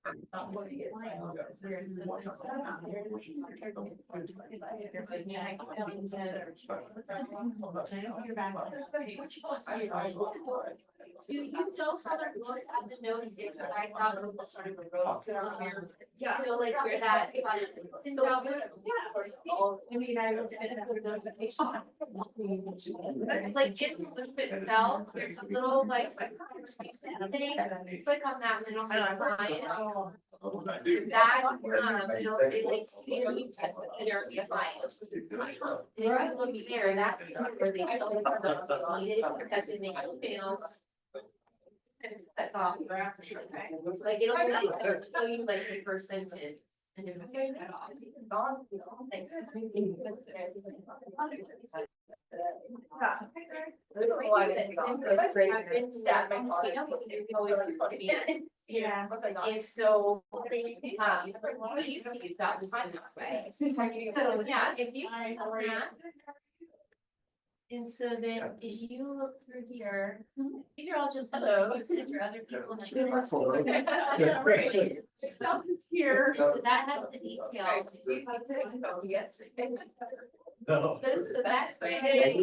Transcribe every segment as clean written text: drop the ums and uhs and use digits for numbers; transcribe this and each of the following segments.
Do you know how to look at the notes because I thought it was sort of a road to where, you know, like where that. So I mean, I looked at the notification. Like in the loop itself, there's a little like thing, click on that and it'll say clients. That, it'll say like, there be a client. And if you look there, that's where they needed because in the emails. That's all. Like it'll show you like the first sentence. And then it's like that off. Yeah. And so, we used to use that time this way. So, yeah, if you can that. And so then if you look through here, these are all just hello for other people. Stuff is here. So that has the details. No. So that's why that's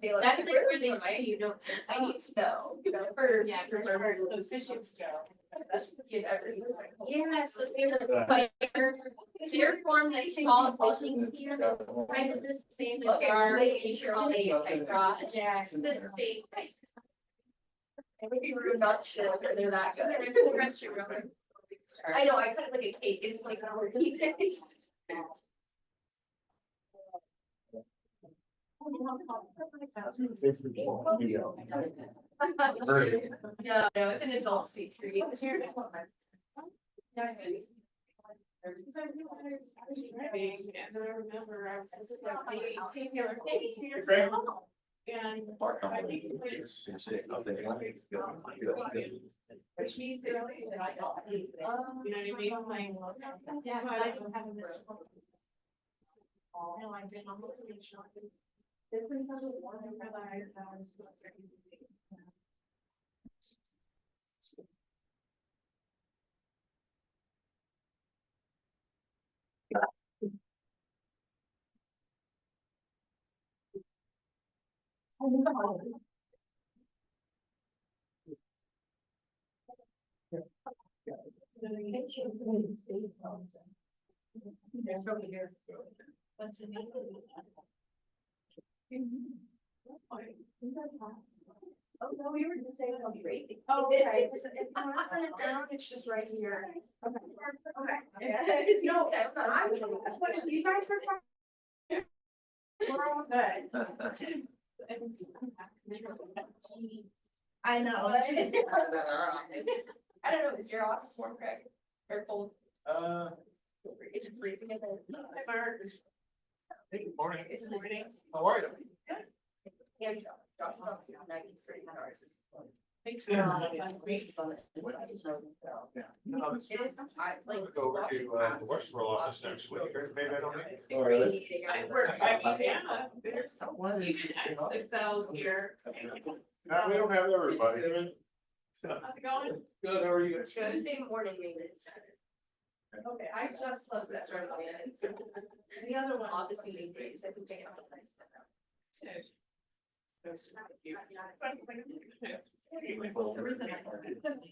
like where they say you don't. I need to know. For those issues go. Yeah, so their form that's called fishing scheme is kind of the same as our garage. Yeah, it's the same. Everything rooms out shit, they're that good. They're the restroom. I know, I cut it like a cake, it's like a piece. No, it's an adult sweet treat. Which means they don't you know what I mean? Yeah, but I don't have a miss. No, I didn't almost make sure. This is one I realized that I was supposed to be. Oh, no, we were just saying it'll be great. Oh, okay. It's just right here. Okay. It's no, what if you guys are? We're all good. I know. I don't know, is your office warm, Craig? Or cold? Is it freezing in there? Good morning. Is it freezing? How are you? Yeah, Josh, 93 hours. Thanks for it is. I like go over to the Westboro office next week. Maybe I don't make it. I work. Yeah, there's someone Excel here. We don't have everybody. How's it going? Good, how are you? Tuesday morning, maybe. Okay, I just love this right away. The other one, office meeting days, I think they have a nice stuff.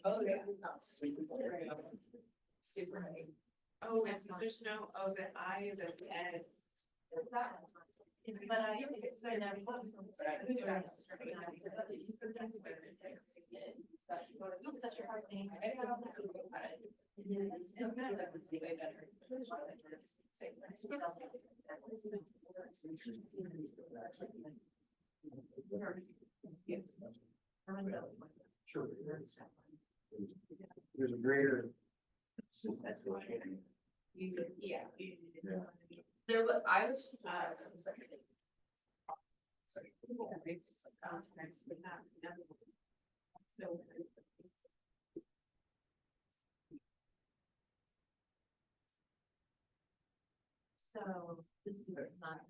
Oh, yeah. Super high. Oh, it's not, there's no, oh, the I is at the end. But I think it's so now. Such a hard thing. Sure. There's a greater. Yeah. There was, I was. It's next, but not. So. So this is not.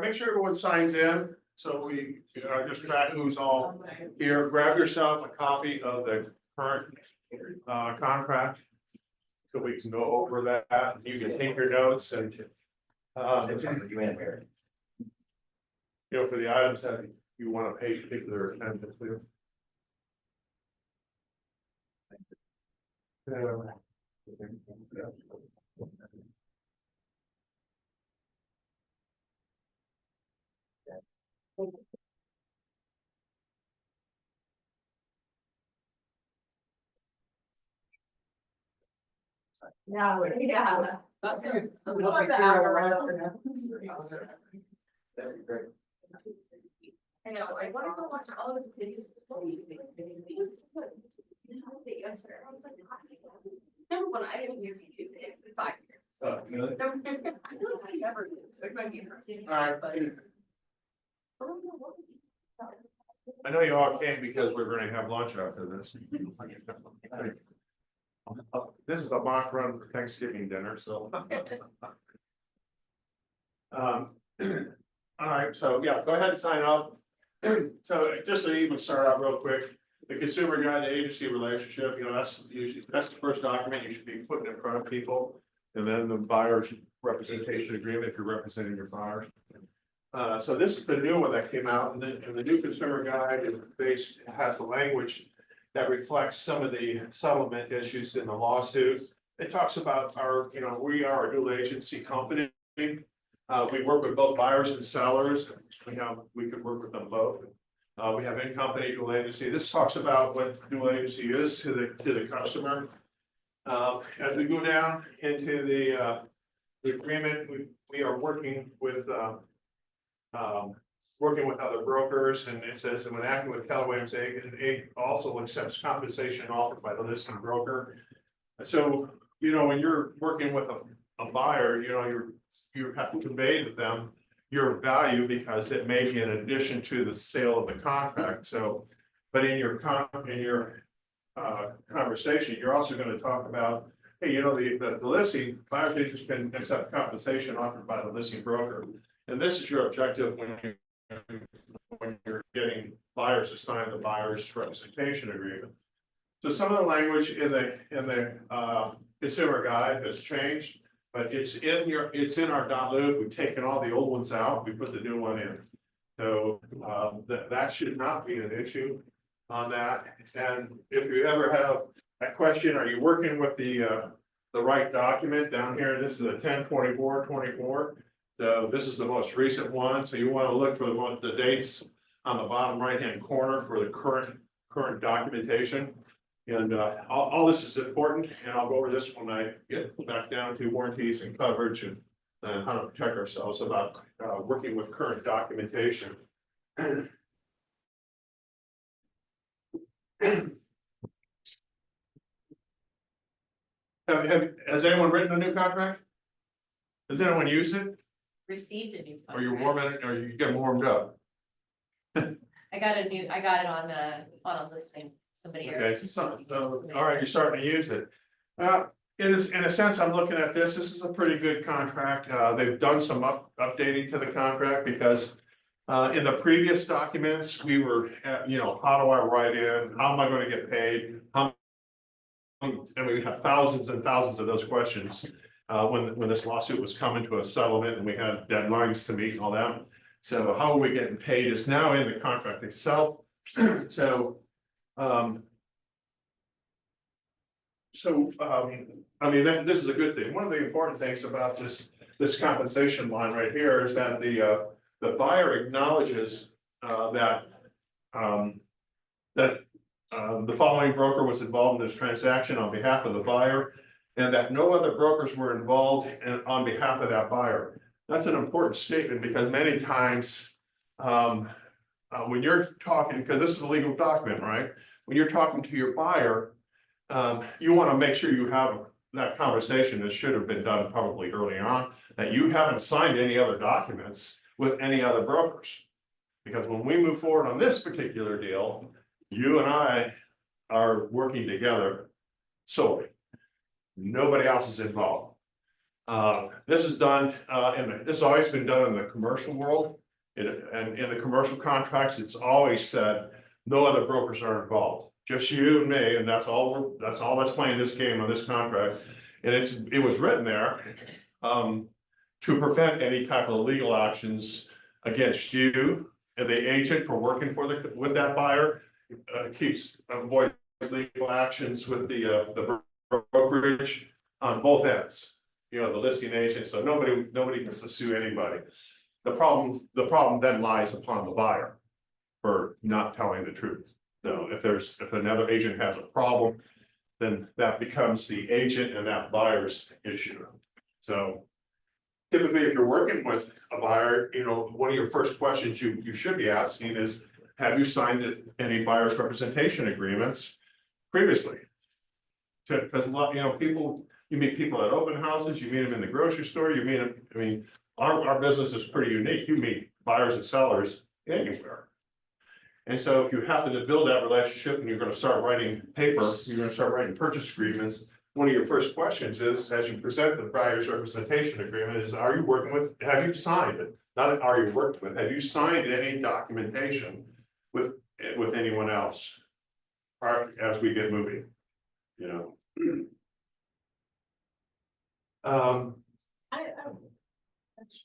Make sure everyone signs in, so we just track who's all here. Grab yourself a copy of the current contract. so we can go over that, you can take your notes and. You know, for the items that you want to pay particular attention to. Yeah. I know, I wanna go watch all the videos. The answer, I was like, number one, I didn't hear you in 5 years. So, you know, I feel like I never did, it might be interesting, Alright. but. I know you all came because we're gonna have lunch after this. This is a mock run for Thanksgiving dinner, so. All right, so yeah, go ahead and sign up. So just to even start out real quick, the consumer guide to agency relationship, you know, that's usually, that's the first document you should be putting in front of people. And then the buyer's representation agreement, if you're representing your buyer. So this is the new one that came out, and the new consumer guide is based, has the language that reflects some of the settlement issues in the lawsuits. It talks about our, you know, we are a dual agency company. We work with both buyers and sellers. We could work with them both. We have in-company dual agency. This talks about what dual agency is to the customer. As we go down into the agreement, we are working with other brokers, and it says, and when acting with Keller Williams, A also accepts compensation offered by the listing broker. So, you know, when you're working with a buyer, you know, you have to convey to them your value because it may be in addition to the sale of the contract. So, but in your conversation, you're also going to talk about, hey, you know, the listing buyer agents can accept compensation offered by the listing broker, and this is your objective when you're getting buyers to sign the buyer's representation agreement. So some of the language in the consumer guide has changed, but it's in our dot loop. We've taken all the old ones out, we put the new one in. So that should not be an issue on that. And if you ever have a question, are you working with the right document down here? This is a 10/24/24. So this is the most recent one. So you want to look for the dates on the bottom right-hand corner for the current documentation. And all this is important, and I'll go over this when I get back down to warranties and coverage and how to protect ourselves about working with current documentation. Has anyone written a new contract? Has anyone used it? Received a new. Or you're contract. warming it, or you get warmed up? I got it on a listing, somebody. Okay, already- so, somebody all right, said- you're starting to use it. In a sense, I'm looking at this is a pretty good contract. They've done some updating to the contract because in the previous documents, we were, you know, how do I write in? How am I gonna get paid? And we have thousands and thousands of those questions when this lawsuit was coming to a settlement and we had deadlines to meet and all that. So how are we getting paid is now in the contract itself. So I mean, this is a good thing. One of the important things about this compensation line right here is that the buyer acknowledges that the following broker was involved in this transaction on behalf of the buyer, and that no other brokers were involved on behalf of that buyer. That's an important statement because many times when you're talking, because this is a legal document, right? When you're talking to your buyer, you want to make sure you have that conversation that should have been done probably early on, that you haven't signed any other documents with any other brokers. Because when we move forward on this particular deal, you and I are working together solely. Nobody else is involved. This is done, this has always been done in the commercial world. And in the commercial contracts, it's always said, no other brokers are involved. Just you and me, and that's all that's playing this game on this contract. And it was written there, to prevent any type of legal actions against you and the agent for working with that buyer. Avoids legal actions with the brokerage on both ends. You know, the listing agent, so nobody gets to sue anybody. The problem then lies upon the buyer for not telling the truth. So if another agent has a problem, then that becomes the agent and that buyer's issue. So typically, if you're working with a buyer, you know, one of your first questions you should be asking is, have you signed any buyer's representation agreements previously? Because a lot, you know, you meet people at open houses, you meet them in the grocery store, you meet them, I mean, our business is pretty unique. You meet buyers and sellers anywhere. And so if you happen to build that relationship and you're gonna start writing paper, you're gonna start writing purchase agreements, one of your first questions is, as you present the buyer's representation agreement, is have you signed it? Not are you working with, have you signed any documentation with anyone else? As we get moving, you know. I,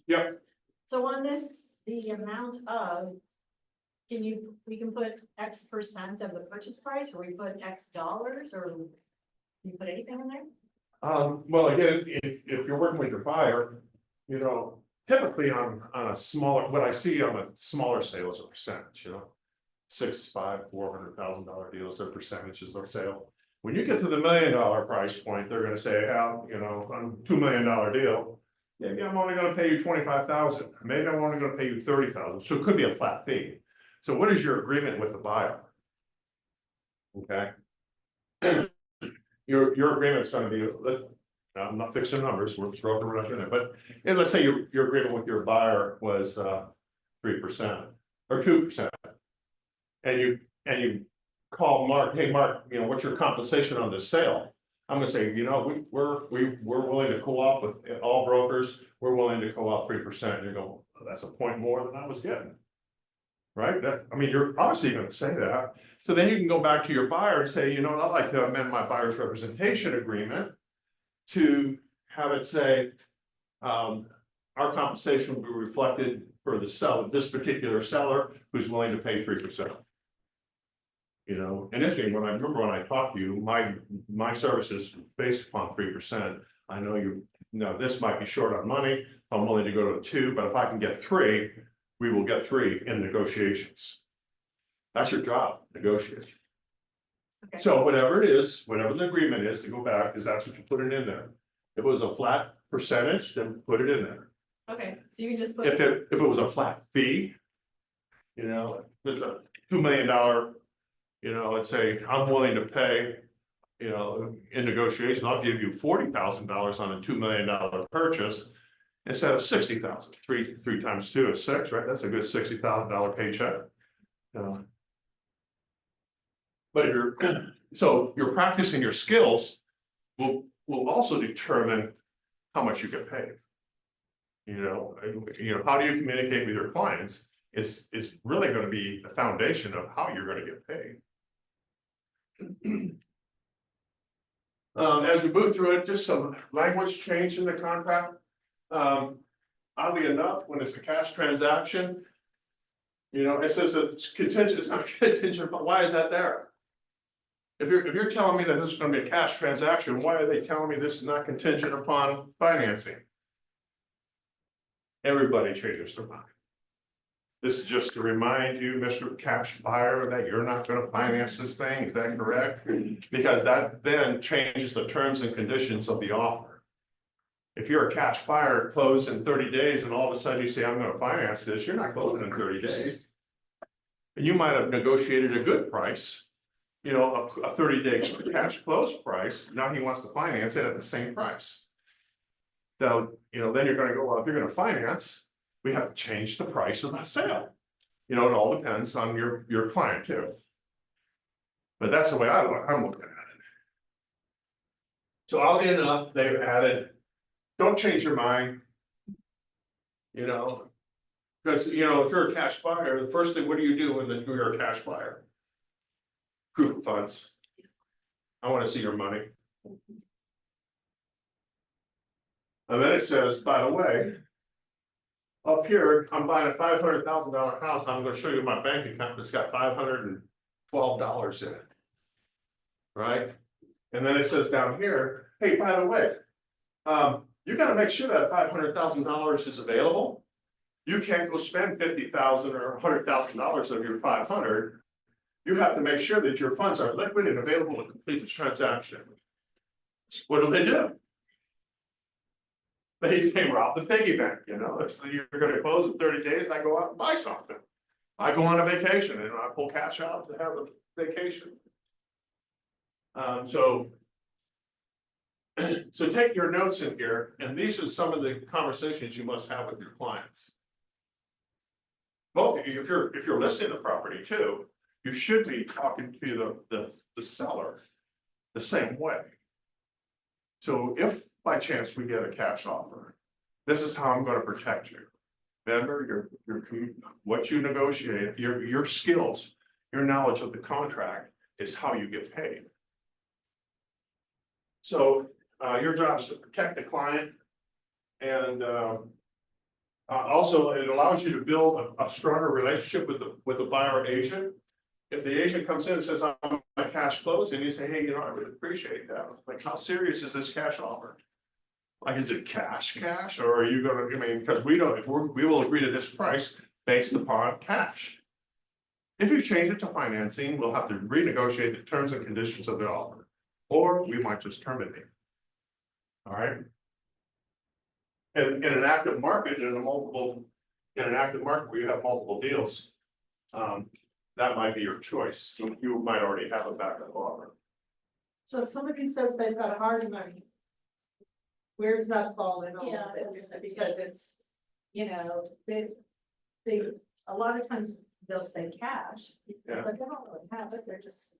Yep, so on this, the amount of. We can put X% of the purchase price, or we put X dollars, or can you put anything in there? well, again, if you're working with your buyer, you know, typically on a smaller, what I see on a smaller sale is a percentage, you know. $400,000 deals are percentages of sale. When you get to the $1 million price point, they're gonna say, you know, on $2 million deal, maybe I'm only gonna pay you 25,000, maybe I'm only gonna pay you 30,000, so it could be a flat fee. So what is your agreement with the buyer? Okay. Your agreement's gonna be, I'm not fixing numbers, we're not doing it, but and let's say your agreement with your buyer was 3% or 2%. And you call Mark, hey, Mark, you know, what's your compensation on this sale? I'm gonna say, you know, we're willing to co-op with all brokers, we're willing to co-op 3%. You go, well, that's a point more than I was getting. Right? I mean, you're obviously gonna say that. So then you can go back to your buyer and say, you know, I'd like to amend my buyer's representation agreement to have it say, our compensation will be reflected for this particular seller who's willing to pay 3%. You know, initially, when I talked to you, my service is based upon 3%. I know you know, this might be short on money. I'm willing to go to 2, but if I can get 3, we will get 3 in negotiations. That's your job, negotiate. Okay. So whatever it is, whatever the agreement is, to go back, is that's what you put it in there. If it was a flat percentage, then put it in there. Okay, so you can just put. If it was a flat fee, you know, there's a $2 million, you know, let's say I'm willing to pay, you know, in negotiation, I'll give you $40,000 on a $2 million purchase instead of 60,000. 3 times 2 is 6, right? That's a good $60,000 paycheck. But you're practicing your skills will also determine how much you get paid. You know, how do you communicate with your clients is really going to be the foundation of how you're going to get paid. As we move through it, just some language change in the contract. Oddly enough, when it's a cash transaction, you know, it says that it's contingent, it's not contingent, but why is that there? If you're telling me that this is going to be a cash transaction, why are they telling me this is not contingent upon financing? Everybody changes their mind. This is just to remind you, Mr. Cash Buyer, that you're not going to finance this thing. Is that correct? Because that then changes the terms and conditions of the offer. If you're a cash buyer, close in 30 days, and all of a sudden you say, I'm going to finance this, you're not closing in 30 days. And you might have negotiated a good price, you know, a 30-day cash close price. Now he wants to finance it at the same price. So, you know, then you're going to go, well, if you're going to finance, we have to change the price of the sale. You know, it all depends on your client too. But that's the way I'm looking at it. So I'll end up, they've added, don't change your mind. You know, because, you know, if you're a cash buyer, the first thing, what do you do when you're a cash buyer? Proof of funds. I want to see your money. And then it says, by the way. Up here, I'm buying a $500,000 house, I'm gonna show you my bank account, it's got $512 in it. Right? And then it says down here, hey, by the way. You gotta make sure that $500,000 is available. You can't go spend $50,000 or $100,000 of your 500. You have to make sure that your funds are liquid and available to complete the transaction. What do? They rob the piggy bank, you know, it's you're gonna close in 30 days, I go out and buy something. I go on a vacation and I pull cash out to have a vacation. So take your notes in here, and these are some of the conversations you must have with your clients. Both of you, if you're listing the property too, you should be talking to the seller the same way. So if by chance we get a cash offer, this is how I'm gonna protect you. Remember, what you negotiate, your skills, your knowledge of the contract is how you get paid. So your job is to protect the client. And also it allows you to build a stronger relationship with the buyer agent. If the agent comes in and says, I'm a cash close, and you say, hey, you know, I really appreciate that. Like, how serious is this cash offer? Like, is it cash, or are you gonna, I mean, because we will agree to this price based upon cash. If you change it to financing, we'll have to renegotiate the terms and conditions of the offer, or we might just terminate. All right. In an active market, in an active market where you have multiple deals, that might be your choice. You might already have a backup offer. So if somebody says they've got hard money, where does that fall in all Yeah, of this? Because it's, you know, they, a lot of times they'll say cash, Yeah. but they don't really have it, they're just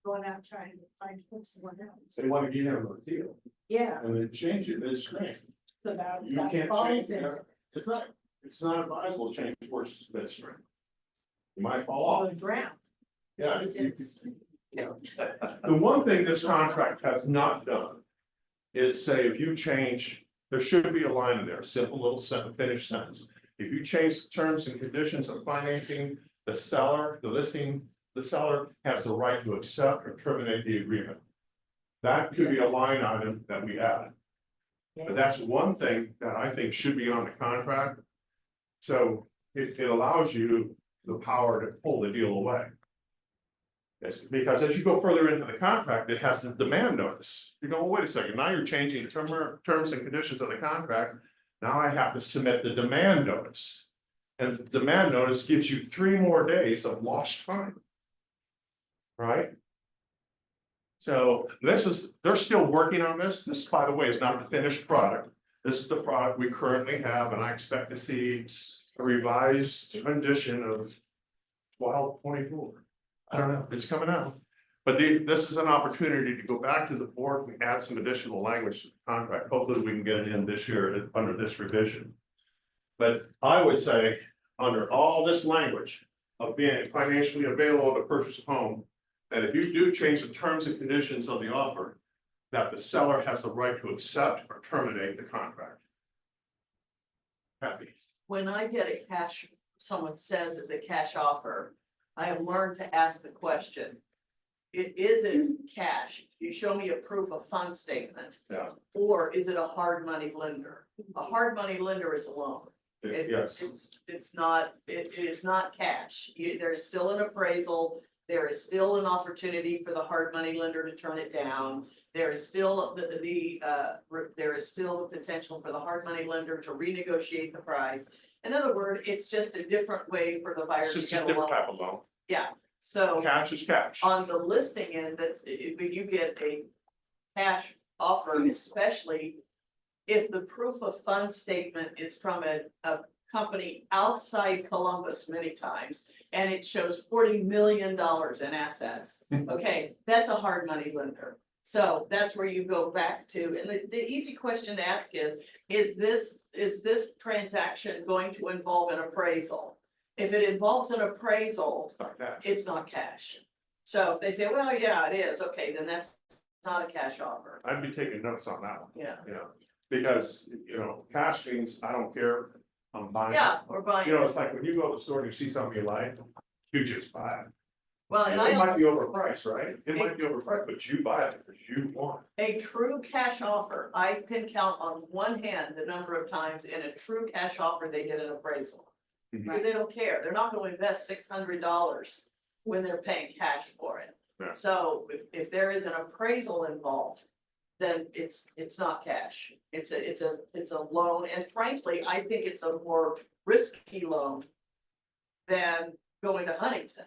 going out trying to find someone else. They want to get in on a deal, Yeah, and then change it midstream. so that, You that can't falls change into. it. It's not advisable to change horses midstream. You might fall All off. the ground. Yeah. Is The one thing this contract has not done is say if you change, there should be a line in there, simple little finished sentence. If you change terms and conditions of financing, the seller has the right to accept or terminate the agreement. That could be a line item that we add. But that's one thing that I think should be on the contract. So it allows you the power to pull the deal away. It's because as you go further into the contract, it has the demand notice. You go, well, wait a second, now you're changing terms and conditions of the contract. Now I have to submit the demand notice. And the demand notice gives you 3 more days of lost time. Right? So they're still working on this. This, by the way, is not the finished product. This is the product we currently have, and I expect to see a revised rendition of 1224. I don't know, it's coming out. But this is an opportunity to go back to the board and add some additional language to the contract. Hopefully we can get it in this year under this revision. But I would say, under all this language of being financially available to purchase a home, that if you do change the terms and conditions of the offer, that the seller has the right to accept or terminate the contract. Kathy? When I get a cash, someone says is a cash offer, I have learned to ask the question. Is it cash? You show me a proof of fund statement. Yeah. Or is it a hard money lender? A hard money lender is a loan. Yes. It's not, it is not cash. There's still an appraisal. There is still an opportunity for the hard money lender to turn it down. There is still there is still the potential for the hard money lender to renegotiate the price. In other words, it's just a different way for the buyer It's to just a get a different loan. type of loan. Yeah, so Cash is cash. on the listing end, when you get a cash offer, especially if the proof of funds statement is from a company outside Columbus many times, and it shows $40 million in assets. Okay, that's a hard money lender. So that's where you go back to, and the easy question to ask is this transaction going to involve an appraisal? If it involves an appraisal, It's not cash. it's not cash. So if they say, well, yeah, it is, okay, then that's not a cash offer, I'd be taking notes on that one, yeah, because, cash means I don't care, I'm buying. yeah, we're buying. It's like when you go to the store and you see something you like, you just buy it. Well, And and it might be almost, overpriced, right? It might be overpriced, but you buy it because you want. a true cash offer, I can count on one hand the number of times in a true cash offer, they get an appraisal. Mhm. Because they don't care, they're not gonna invest $600 when they're paying cash for it. Yeah. So if there is an appraisal involved, then it's not cash. It's a loan, and frankly, I think it's a more risky loan than going to Huntington.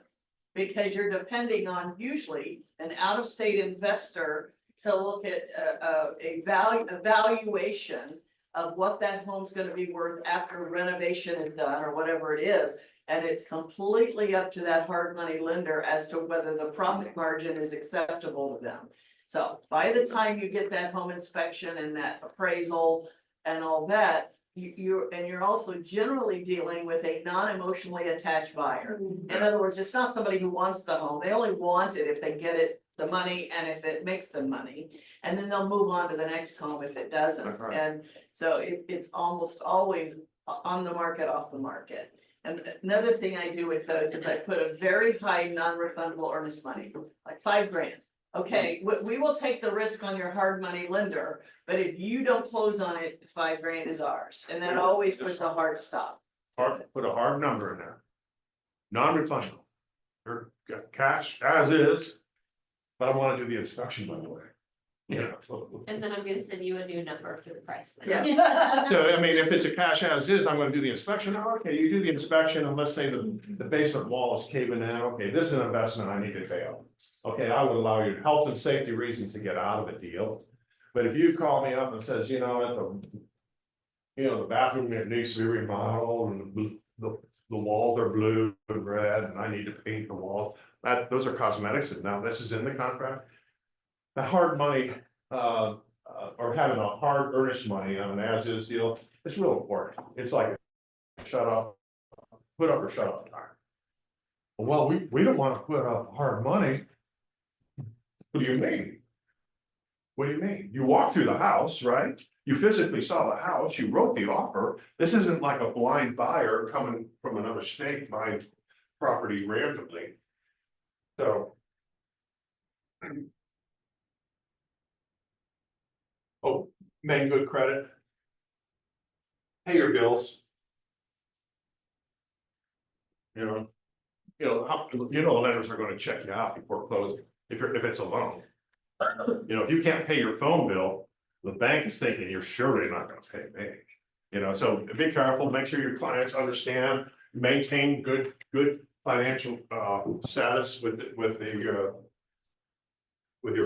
Because you're depending on usually an out-of-state investor to look at a valuation of what that home's gonna be worth after renovation is done or whatever it is. And it's completely up to that hard money lender as to whether the profit margin is acceptable to them. So by the time you get that home inspection and that appraisal and all that, you're also generally dealing with a non-emotionally attached buyer. In other words, it's not somebody who wants the home, they only want it if they get it, the money, and if it makes them money. And then they'll move on to the next home if it doesn't, That's right. and so it's almost always on the market, off the market. And another thing I do with those is I put a very high non-refundable earnest money, like $5,000. Okay, we will take the risk on your hard money lender, but if you don't close on it, $5,000 is ours, and that always puts a hard stop. Put a hard number in there. Non-refundable. Or cash as is. But I wanna do the inspection, by the way. And then I'm gonna send you a new number for the price. Yeah. So, I mean, if it's a cash as is, I'm gonna do the inspection. Oh, okay, you do the inspection, and let's say the basement wall is caving in. Okay, this is an investment I need to bail. Okay, I would allow you health and safety reasons to get out of a deal. But if you call me up and says, the bathroom needs to be remodeled and the walls are blue and red and I need to paint the wall. Those are cosmetics, and now this is in the contract. The hard money, or having a hard earnest money on an as-is deal, it's real important. It's like shut up, put up or shut up time. Well, we don't want to put up hard money. What do you mean? What do you mean? You walked through the house, right? You physically saw the house, you wrote the offer. This isn't like a blind buyer coming from another state buying property randomly. So. Oh, make good credit. Pay your bills. The lenders are gonna check you out before closing, if it's a loan. If you can't pay your phone bill, the bank is thinking you're surely not gonna pay me. So be careful, make sure your clients understand, maintain good financial status with your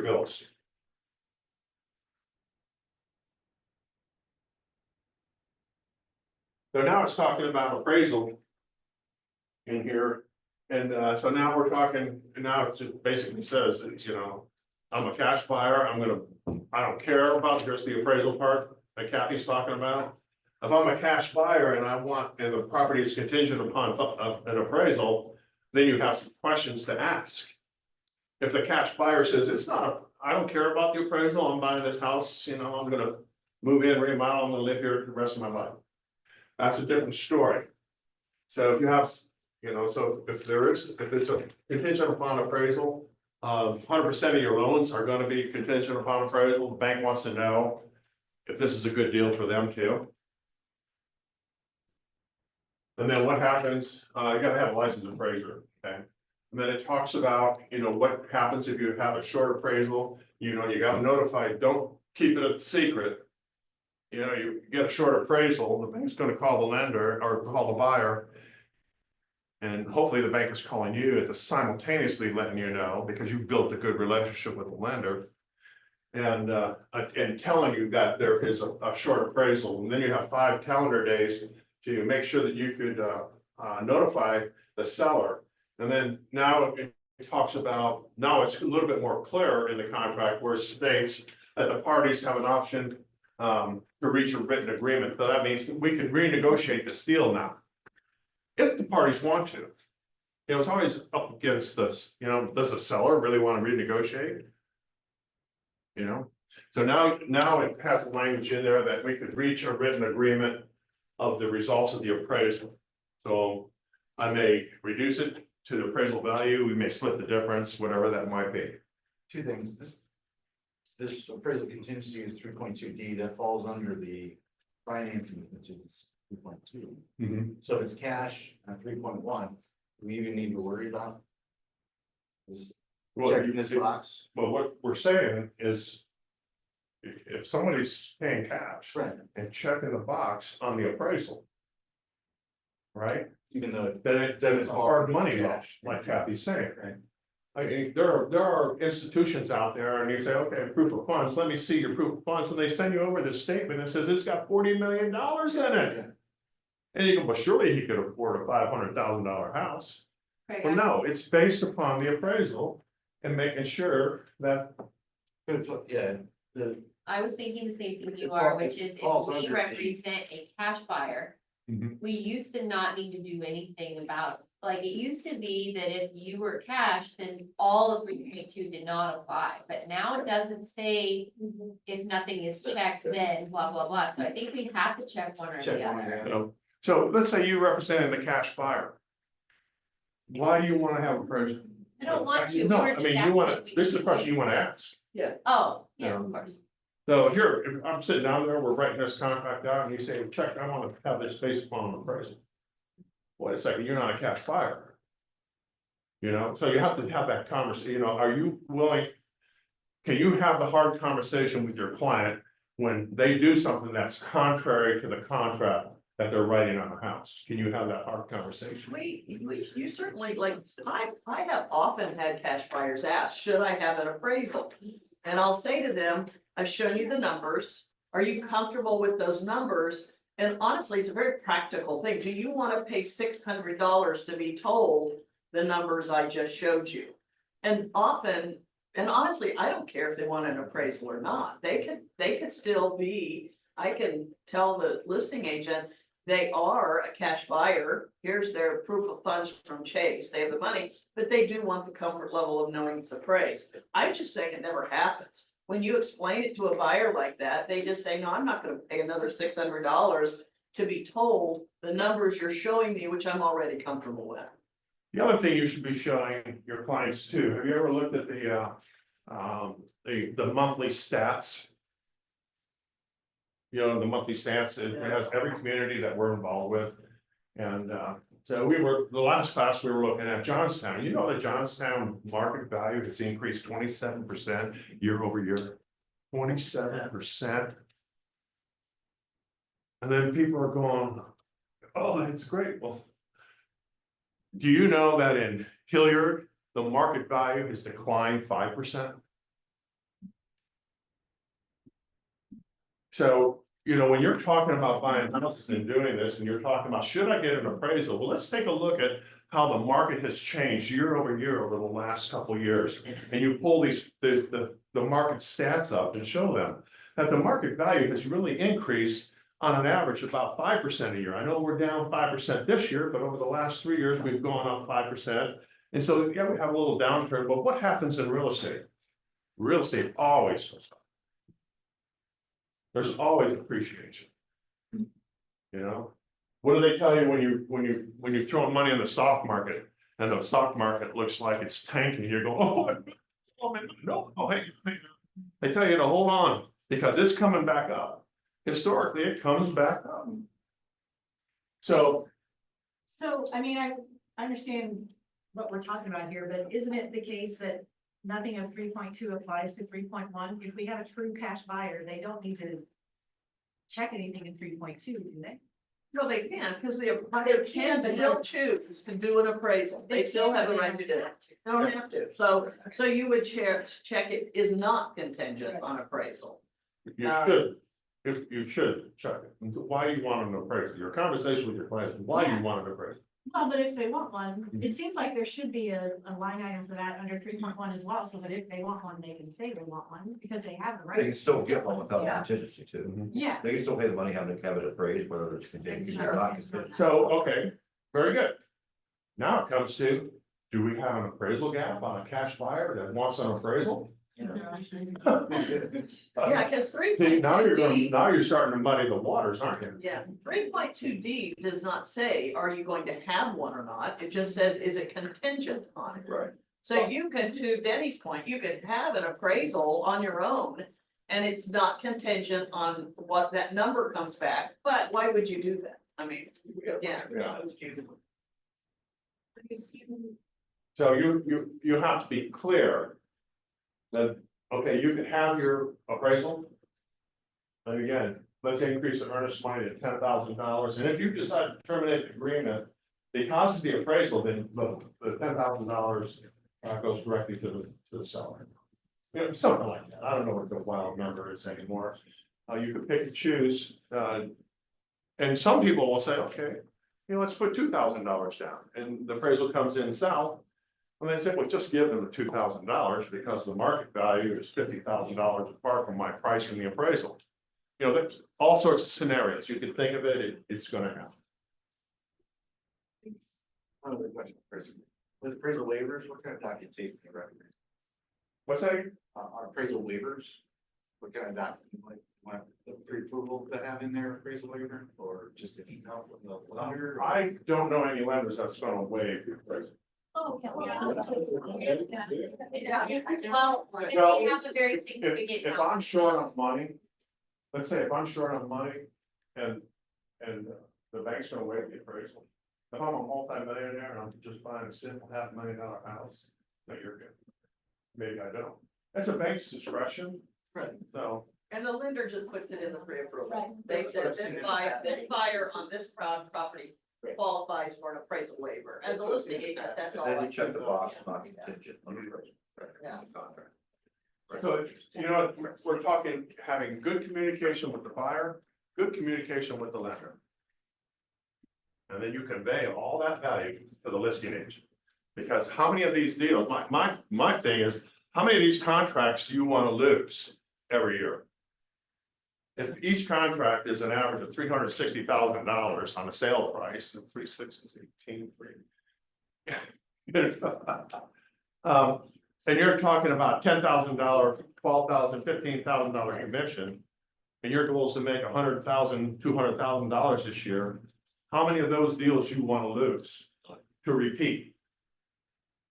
bills. So now it's talking about appraisal in here. And so now we're talking, and now it just basically says that, I'm a cash buyer, I don't care about just the appraisal part that Kathy's talking about. If I'm a cash buyer and and the property is contingent upon an appraisal, then you have some questions to ask. If the cash buyer says, I don't care about the appraisal, I'm buying this house, I'm gonna move in, remodel, I'm gonna live here the rest of my life. That's a different story. So if you have, so if it's a contingent upon appraisal, 100% of your loans are gonna be contingent upon appraisal. The bank wants to know if this is a good deal for them too. And then what happens, you gotta have a licensed appraiser, okay? And then it talks about, what happens if you have a short appraisal, you gotta notify, don't keep it a secret. You get a short appraisal, the bank's gonna call the lender or call the buyer. And hopefully the bank is calling you at simultaneously letting you know, because you've built a good relationship with the lender. And telling you that there is a short appraisal, and then you have 5 calendar days to make sure that you could notify the seller. And then now it talks about, now it's a little bit more clear in the contract where it states that the parties have an option to reach a written agreement. So that means that we can renegotiate this deal now, if the parties want to. It's always up against this, does the seller really want to renegotiate? You know, so now it has language in there that we could reach a written agreement of the results of the appraisal. So I may reduce it to the appraisal value, we may split the difference, whatever that might be. Two things, this appraisal contingency is 3.2D, that falls under the financing, which is 3.2. So if it's cash at 3.1, we even need to worry about this, Well, checking this box. Well, what we're saying is. If somebody's paying cash Right, and checking the box on the appraisal. Right, even though then it's a hard money loan, cash. like Kathy's saying. Right. I mean, there are institutions out there and you say, okay, proof of funds, let me see your proof of funds, and they send you over this statement that says it's got $40 million in it. Yeah. And you go, well, surely he could afford a $500,000 house. Craig, Well, I no, was- it's based upon the appraisal and making sure that. Yeah, I was thinking the same thing you It are, falls- which is it falls if we under the- represent a cash buyer. Mhm. We used to not need to do anything about, like, it used to be that if you were cash, then all of 3.2 did not apply, but now it doesn't say. If nothing is checked, then blah, blah, blah, so I think we have to check one or check the one other. again. So let's say you represented the cash buyer. Why do you wanna have appraisal? I don't want to. we No, were I just mean, you asking wanna, if we this is could the question you wanna use ask. this. Oh, yeah, Yeah. of course. So here, if I'm sitting down there, we're writing this contract out, and you say, well, check, I wanna have this based upon an appraisal. Wait a second, you're not a cash buyer. You know, so you have to have that conversation, you know, are you willing? Can you have the hard conversation with your client when they do something that's contrary to the contract that they're writing on the house? Can you have that hard conversation? You certainly, like, I have often had cash buyers ask, should I have an appraisal? And I'll say to them, I've shown you the numbers, are you comfortable with those numbers? And honestly, it's a very practical thing, do you wanna pay $600 to be told the numbers I just showed you? And often, and honestly, I don't care if they want an appraisal or not, they could still be, I can tell the listing agent. They are a cash buyer, here's their proof of funds from Chase, they have the money, but they do want the comfort level of knowing it's appraised. I'm just saying it never happens. When you explain it to a buyer like that, they just say, no, I'm not gonna pay another $600 to be told the numbers you're showing me, which I'm already comfortable with. The other thing you should be showing your clients too, have you ever looked at the monthly stats? You know, the monthly stats, it has every community that we're involved with. And so the last class we were looking at Johnstown, you know, the Johnstown market value has increased 27% year over year. 27%. And then people are going, oh, that's great, well. Do you know that in Hilliard, the market value has declined 5%? So, you know, when you're talking about buying houses and doing this, and you're talking about, should I get an appraisal? Well, let's take a look at how the market has changed year over the last couple of years. And you pull the market stats up and show them that the market value has really increased on an average about 5% a year. I know we're down 5% this year, but over the last 3 years, we've gone up 5%. And so, yeah, we have a little downturn, but what happens in real estate? Real estate always goes up. There's always appreciation. You know, what do they tell you when you're throwing money in the stock market and the stock market looks like it's tanking? You're going, oh, no, hey. They tell you to hold on because it's coming back up. Historically, it comes back up. So, I mean, I understand what we're talking about here, but isn't it the case that nothing of 3.2 applies to 3.1? If we have a true cash buyer, they don't need to check anything in 3.2, do they? No, they can, because they can still choose to do an appraisal, they still have the right to do it. They don't have to, so you would check it is not contingent on appraisal. you should, if you should check it. Why do you want an appraisal? Your conversation with your clients, why do you want an appraisal? Well, but if they want one, it seems like there should be a line item for that under 3.1 as well, so that if they want one, they can say they want one, because they have the They can right. still get one without Yeah. contingency too. Yeah, They can still pay the money, have it appraised, whether it's contingency or not contingency. So, okay, very good. Now it comes to, do we have an appraisal gap on a cash buyer that wants an appraisal? Yeah, cause three See, point now two D, now you're starting to muddy the waters, aren't you? yeah, 3.2D does not say, are you going to have one or not? It just says, is it contingent on it? Right. So you could, to Denny's point, you could have an appraisal on your own. And it's not contingent on what that number comes back, but why would you do that? I mean, yeah. So you have to be clear. That, okay, you can have your appraisal. And again, let's increase the earnest money to $10,000, and if you decide to terminate the agreement. Because of the appraisal, then the $10,000 goes directly to the seller. You know, something like that. I don't know what the wild number is anymore. You could pick and choose, and some people will say, okay, let's put $2,000 down, and the appraisal comes in south. And they say, well, just give them the $2,000 because the market value is $50,000 apart from my price in the appraisal. There's all sorts of scenarios. You can think of it, it's gonna happen. Another question, President. With appraisal waivers, what kind of documentation they recommend? What's that? On appraisal waivers, what kind of document, like, want the pre-approval to have in their appraisal waiver, or just an email from the lender? I don't know any lenders that's gonna waive the appraisal. Oh, yeah. Yeah. Well, if they have a very significant. If I'm short on money, let's say if I'm short on money and the bank's gonna waive the appraisal. If I'm a multi-millionaire and I'm just buying a simple $500,000 house, then you're good. Maybe I don't. That's a bank's discretion. Right. So, And the lender just puts it in the pre-approval. Right. They That's what said I've seen this in the buyer, past. this buyer on this property qualifies for an appraisal waiver. As a listing agent, that's all. Then I you check the do. box, not contingent on the appraisal. Yeah. Contract. so, we're talking having good communication with the buyer, good communication with the lender. And then you convey all that value to the listing agent. Because how many of these deals, my thing is, how many of these contracts do you want to lose every year? If each contract is an average of $360,000 on a sale price, and 360 is 18. And you're talking about $10,000, $12,000, $15,000 commission, and your goal is to make $100,000, $200,000 this year. How many of those deals you want to lose to repeat?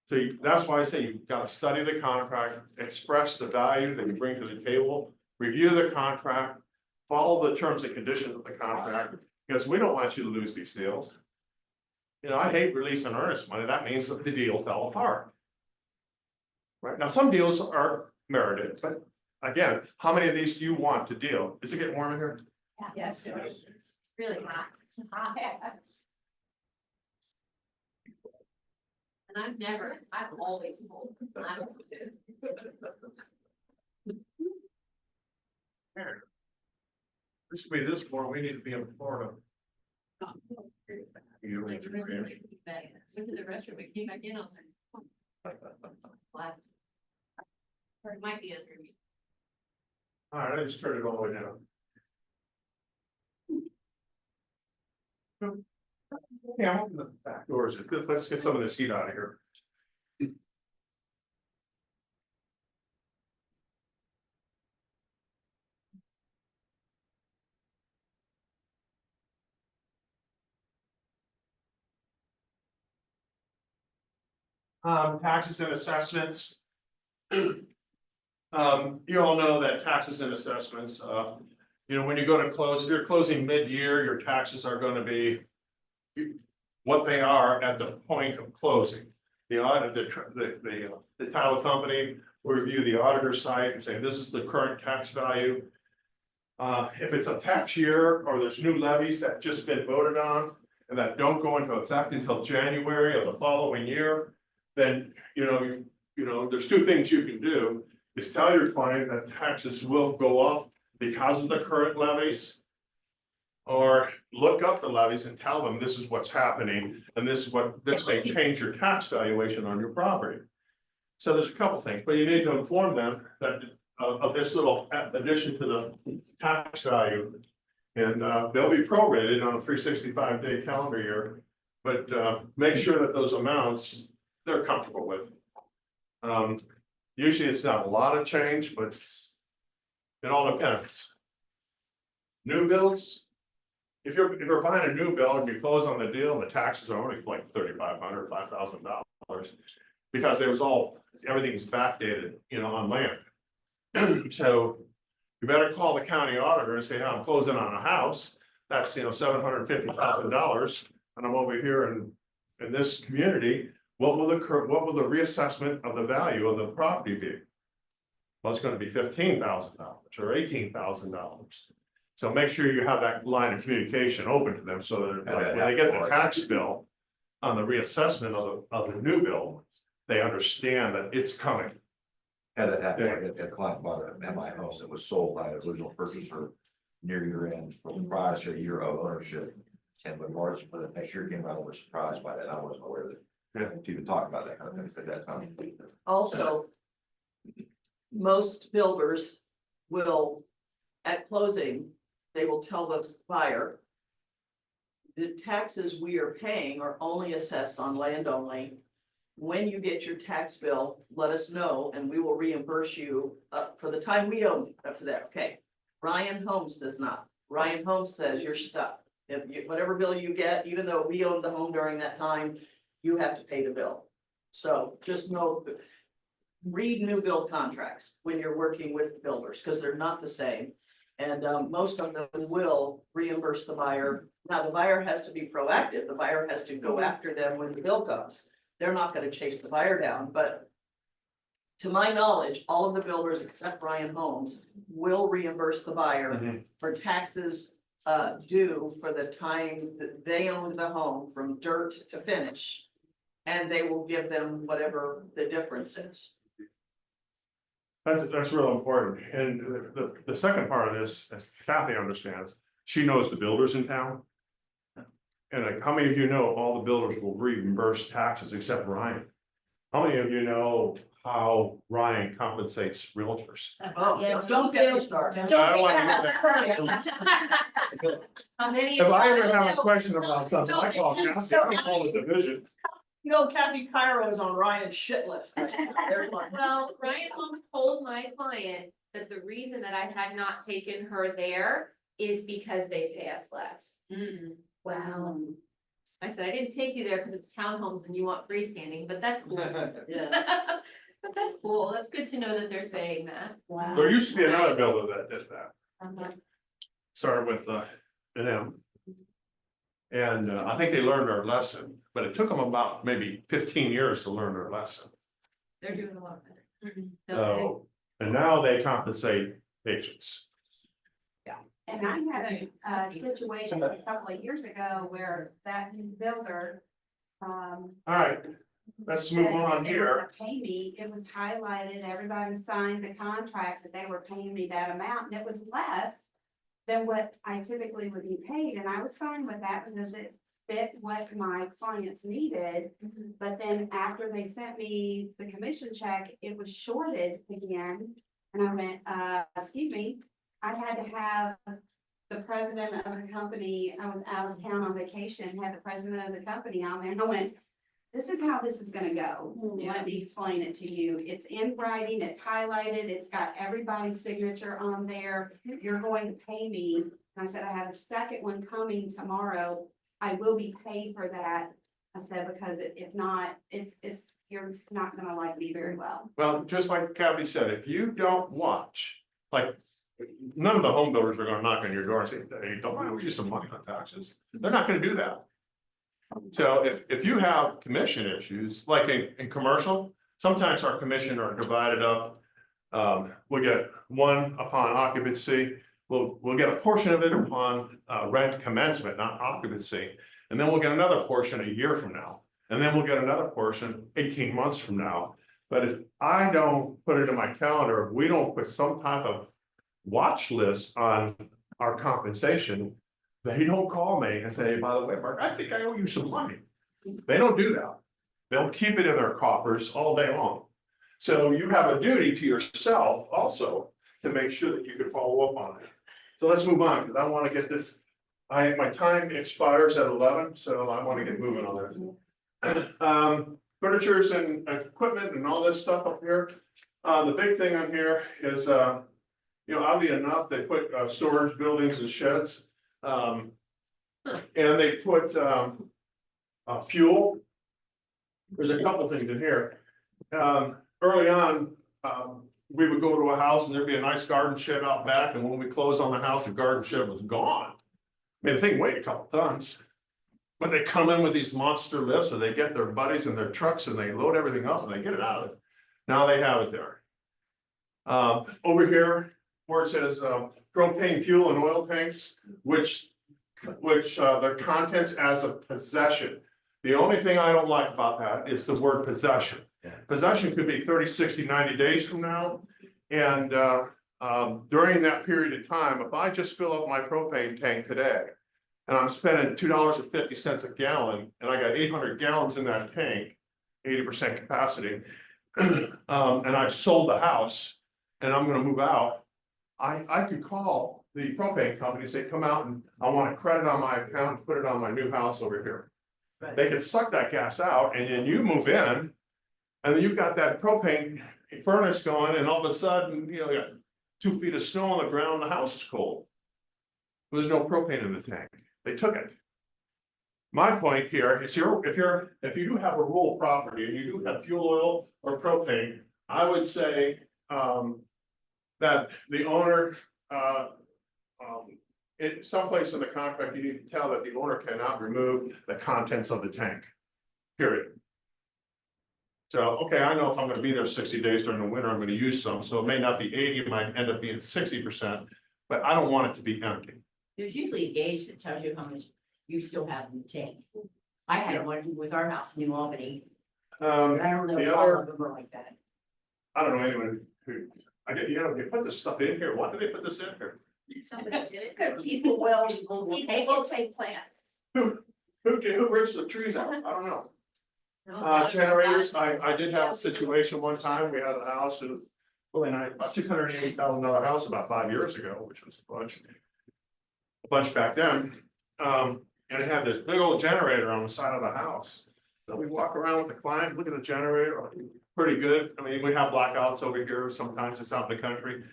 So that's why I say you've got to study the contract, express the value that you bring to the table, review the contract, follow the terms and conditions of the contract, because we don't want you to lose these deals. I hate releasing earnest money. That means that the deal fell apart. Right now, some deals are merited, but again, how many of these do you want to deal? Is it getting warm in here? Yes, it's really hot. It's hot. And I'm always cold. This could be this warm. We need to be in Florida. You Like, don't the agree? went to the restroom, and came back in, I was like. Flat. Or it might be underneath. All right, I just turned it all the way down. Yeah, open the back doors. Let's get some of this heat out of here. Taxes and assessments. You all know that taxes and assessments, when you go to close, if you're closing mid-year, your taxes are gonna be what they are at the point of closing. The audit, the title company will review the auditor site and say, this is the current tax value. If it's a tax year or there's new levies that just been voted on and that don't go into effect until January of the following year, then, there's two things you can do, is tell your client that taxes will go up because of the current levies. Or look up the levies and tell them this is what's happening, and this may change your tax valuation on your property. So there's a couple things, but you need to inform them that of this little addition to the tax value. And they'll be prorated on a 365-day calendar year, but make sure that those amounts they're comfortable with. Usually it's not a lot of change, but it all depends. New builds. If you're buying a new build and you close on the deal, the taxes are only like $3,500, $5,000. Because everything's backdated, on land. So you better call the county auditor and say, I'm closing on a house, that's, $750,000. And I'm over here in this community, what will the reassessment of the value of the property be? Well, it's gonna be $15,000 or $18,000. So make sure you have that line of communication open to them, so that like, when they get the tax bill on the reassessment of the new bill, they understand that it's coming. Had it happen, a client bought a MI house that was sold by the original purchaser near year end for the price of a year of ownership. And when March, but the next year came around, we're surprised by that. I wasn't aware of it. To even talk about that kind of thing at that time. Also, most builders will, at closing, they will tell the buyer, the taxes we are paying are only assessed on land only. When you get your tax bill, let us know and we will reimburse you for the time we own up to that. Okay. Ryan Holmes does not. Ryan Holmes says you're stuck. Whatever bill you get, even though we owned the home during that time, you have to pay the bill. So just know, read new build contracts when you're working with builders, because they're not the same. And most of them will reimburse the buyer. Now, the buyer has to be proactive. The buyer has to go after them when the bill comes. They're not going to chase the buyer down, but to my knowledge, all of the builders except Ryan Holmes will reimburse the buyer for taxes due for the time that they owned the home from dirt to finish. And they will give them whatever the difference is. That's real important. And the second part of this, as Kathy understands, she knows the builders in town. And like, how many of you know all the builders will reimburse taxes except Ryan? How many of you know how Ryan compensates realtors? Oh, Yes, don't get me started. I don't want to go there. How many? If I ever have a question about something, I call Kathy, I don't call the division. You know, Kathy Cairo's on Ryan's shit list. There's one. Well, Ryan Holmes told my client that the reason that I had not taken her there is because they pay us less. Wow. I said, I didn't take you there because it's townhomes and you want freestanding, but that's cool. Yeah. But that's cool. That's good to know that they're saying that. Wow. There used to be another builder that did that. Uh-huh. Started with an M. And I think they learned their lesson, but it took them about maybe 15 years to learn their lesson. They're doing a lot better. So, and now they compensate agents. And I had a situation a couple of years ago where that builder, All right, let's move on they were here. gonna pay me, it was highlighted, everybody signed the contract that they were paying me that amount, and it was less than what I typically would be paid, and I was fine with that because it fit what my clients needed. But then after they sent me the commission check, it was shorted again, and I went, excuse me, I had to have the president of the company, I was out of town on vacation, had the president of the company on there, and I went, this is how this is gonna go. Let me explain it to you. It's in writing, it's highlighted, it's got everybody's signature on there. You're going to pay me. And I said, I have a second one coming tomorrow. I will be paid for that. I said, because if not, you're not gonna like me very well. Well, just like Kathy said, if you don't watch, like, none of the home builders are gonna knock on your door and say, hey, don't I owe you some money on taxes? They're not gonna do that. So if you have commission issues, like in commercial, sometimes our commission are divided up. We'll get one upon occupancy, we'll get a portion of it upon rent commencement, not occupancy. And then we'll get another portion a year from now, and then we'll get another portion 18 months from now. But if I don't put it in my calendar, if we don't put some type of watch list on our compensation, they don't call me and say, by the way, Mark, I think I owe you some money. They don't do that. They'll keep it in their coffers all day long. So you have a duty to yourself also to make sure that you can follow up on it. So let's move on, because I want to get this, my time expires at 11, so I want to get moving on that. Furnitures and equipment and all this stuff up here. The big thing on here is, oddly enough, they put, storage buildings and sheds. And they put, fuel. There's a couple things in here. Early on, we would go to a house and there'd be a nice garden shed out back, and when we closed on the house, the garden shed was gone. I mean, the thing weighed a couple tons. But they come in with these monster lifts, or they get their buddies in their trucks and they load everything up and they get it out of it. Now they have it there. Over here, where it says, propane fuel and oil tanks, which their contents as a possession. The only thing I don't like about that is the word possession. Yeah. Possession could be 30, 60, 90 days from now. And during that period of time, if I just fill up my propane tank today, and I'm spending $2.50 a gallon, and I got 800 gallons in that tank, 80% capacity, and I've sold the house, and I'm gonna move out, I could call the propane company and say, come out and I want a credit on my account and put it on my new house over here. Right. They can suck that gas out, and then you move in, and then you've got that propane furnace going, and all of a sudden, you got 2 feet of snow on the ground, the house is cold. There's no propane in the tank. They took it. My point here is if you do have a rural property and you do have fuel oil or propane, I would say that the owner, someplace in the contract, you need to tell that the owner cannot remove the contents of the tank, period. So, okay, I know if I'm gonna be there 60 days during the winter, I'm gonna use some, so it may not be 80, it might end up being 60%, but I don't want it to be empty. There's usually a gauge that tells you how much you still have in the tank. I had one with our house in New Albany, but I don't know the if all other- of them are like that. I don't know anyone who, they put this stuff in here, why do they put this in here? Somebody did it. Good people will take plants. Who rips the trees out? I don't know. Generators, I did have a situation one time, we had a house, it was really nice, about $680,000 house about 5 years ago, which was a bunch back then. And it had this big old generator on the side of the house. So we walk around with the client, look at the generator, pretty good. I mean, we have blackouts over here, sometimes it's out in the country.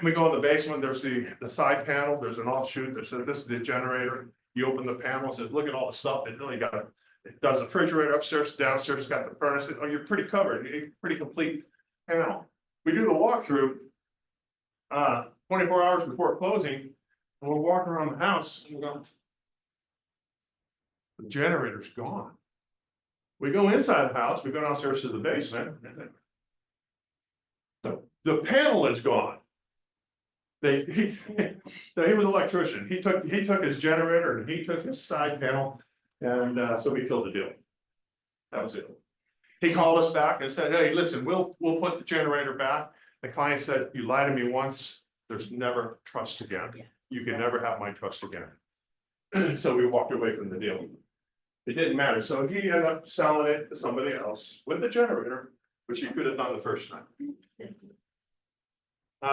We go in the basement, there's the side panel, there's an offshoot that says this is the generator. You open the panel, it says, look at all the stuff, it really got, it does a refrigerator upstairs, downstairs, it's got the furnace, oh, you're pretty covered, pretty complete panel. We do the walkthrough 24 hours before closing, and we're walking around the house, and we go, the generator's gone. We go inside the house, we go downstairs to the basement. The panel is gone. He was an electrician. He took his generator and he took his side panel, and so we killed the deal. That was it. He called us back and said, hey, listen, we'll put the generator back. The client said, you lied to me once, there's never trust again. You can never have my trust again. So we walked away from the deal. It didn't matter. So he ended up selling it to somebody else with the generator, which he could have done the first time.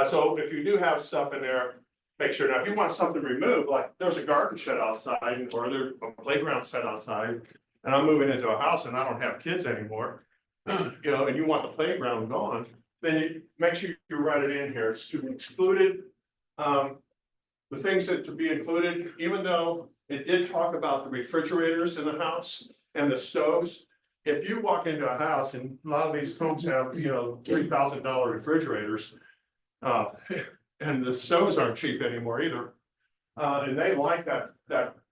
So if you do have stuff in there, make sure. Now, if you want something removed, like there's a garden shed outside or there's a playground set outside, and I'm moving into a house and I don't have kids anymore, and you want the playground gone, then you make sure you write it in here. It's to be excluded. The things that to be included, even though it did talk about the refrigerators in the house and the stoves. If you walk into a house and a lot of these homes have, $3,000 refrigerators. And the stoves aren't cheap anymore either. And they like that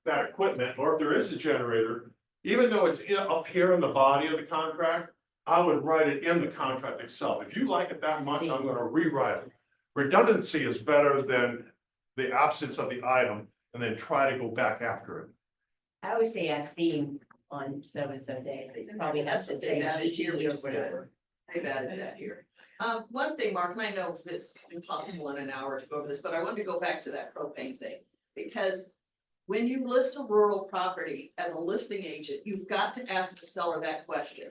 equipment, or if there is a generator, even though it's up here in the body of the contract, I would write it in the contract itself. If you like it that much, I'm gonna rewrite it. Redundancy is better than the absence of the item and then try to go back after it. I always say ask Steve on so-and-so day, it's probably not the same here or whatever. They've added that here. One thing, Mark, and I know it's impossible in an hour to go over this, but I wanted to go back to that propane thing. Because when you list a rural property as a listing agent, you've got to ask the seller that question.